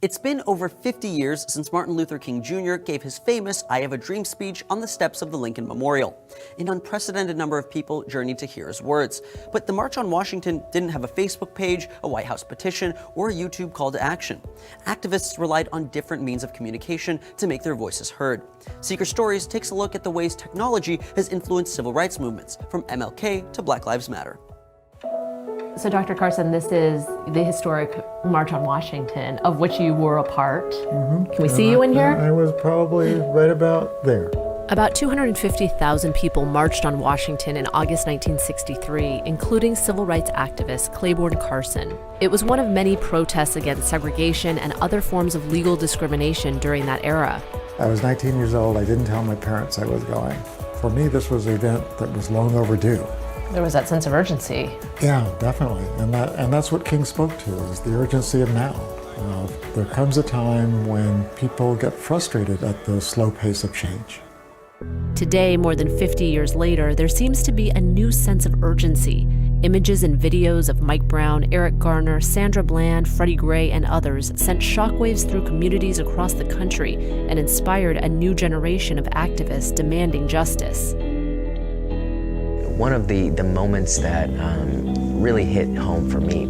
It's been over 50 years since Martin Luther King Jr. gave his famous I Have a Dream speech on the steps of the Lincoln Memorial. An unprecedented number of people journeyed to hear his words. But the March on Washington didn't have a Facebook page, a White House petition, or a YouTube call to action. Activists relied on different means of communication to make their voices heard. Seeker Stories takes a look at the ways technology has influenced civil rights movements, from MLK to Black Lives Matter. So Dr. Carson, this is the historic March on Washington, of which you were a part. Can we see you in here? I was probably right about there. About 250,000 people marched on Washington in August 1963, including civil rights activist Claiborne Carson. It was one of many protests against segregation and other forms of legal discrimination during that era. I was 19 years old. I didn't tell my parents I was going. For me, this was an event that was long overdue. There was that sense of urgency. Yeah, definitely. And that's what King spoke to, is the urgency of now. There comes a time when people get frustrated at the slow pace of change. Today, more than 50 years later, there seems to be a new sense of urgency. Images and videos of Mike Brown, Eric Garner, Sandra Bland, Freddie Gray, and others sent shockwaves through communities across the country and inspired a new generation of activists demanding justice. One of the moments that really hit home for me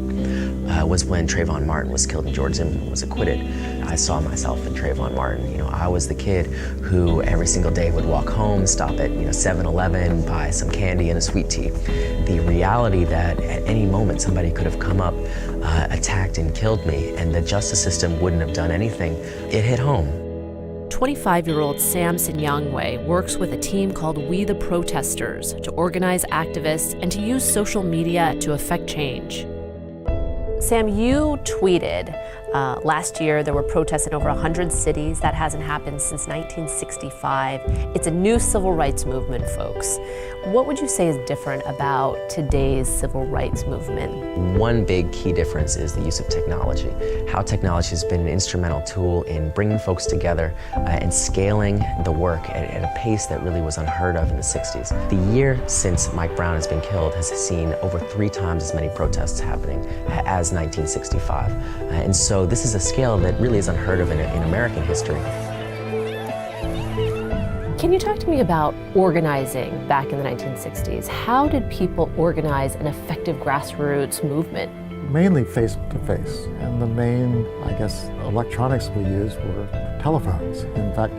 was when Trayvon Martin was killed and George Zimmerman was acquitted. I saw myself in Trayvon Martin. You know, I was the kid who every single day would walk home, stop at 7-Eleven, buy some candy and a sweet tea. The reality that at any moment somebody could have come up, attacked and killed me, and the justice system wouldn't have done anything, it hit home. 25-year-old Sam Sinyangwe works with a team called We the Protesters to organize activists and to use social media to affect change. Sam, you tweeted last year there were protests in over 100 cities. That hasn't happened since 1965. It's a new civil rights movement, folks. What would you say is different about today's civil rights movement? One big key difference is the use of technology. How technology has been an instrumental tool in bringing folks together and scaling the work at a pace that really was unheard of in the 60s. The year since Mike Brown has been killed has seen over 3 times as many protests happening as 1965. And so this is a scale that really is unheard of in American history. Can you talk to me about organizing back in the 1960s? How did people organize an effective grassroots movement? Mainly face-to-face. And the main, electronics we used were telephones. In fact,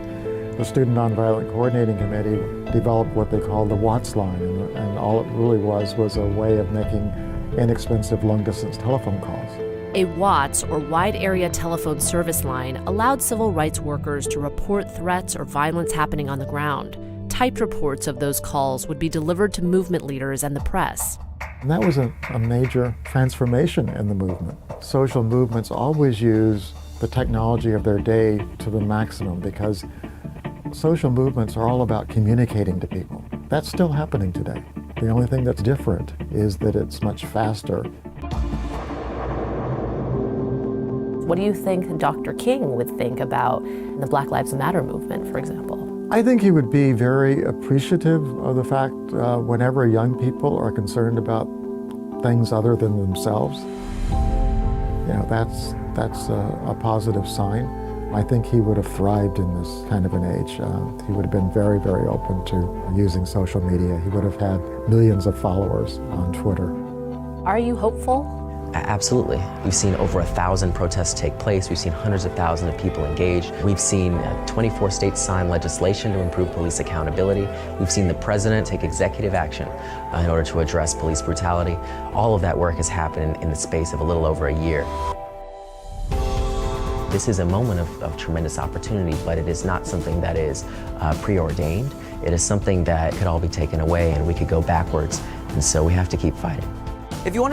the Student Nonviolent Coordinating Committee developed what they called the Watts line. And all it really was a way of making inexpensive long-distance telephone calls. A WATS, or Wide Area Telephone Service Line, allowed civil rights workers to report threats or violence happening on the ground. Typed reports of those calls would be delivered to movement leaders and the press. And that was a major transformation in the movement. Social movements always use the technology of their day to the maximum because social movements are all about communicating to people. That's still happening today. The only thing that's different is that it's much faster. What do you think Dr. King would think about the Black Lives Matter movement, for example? I think he would be very appreciative of the fact whenever young people are concerned about things other than themselves. That's a positive sign. I think he would have thrived in this kind of an age. He would have been very, very open to using social media. He would have had millions of followers on Twitter. Are you hopeful? Absolutely. We've seen over 1,000 protests take place. We've seen hundreds of thousands of people engaged. We've seen 24 states sign legislation to improve police accountability. We've seen the president take executive action in order to address police brutality. All of that work has happened in the space of a little over a year. This is a moment of tremendous opportunity, but it is not something that is preordained. It is something that could all be taken away and we could go backwards. And so we have to keep fighting. If you want to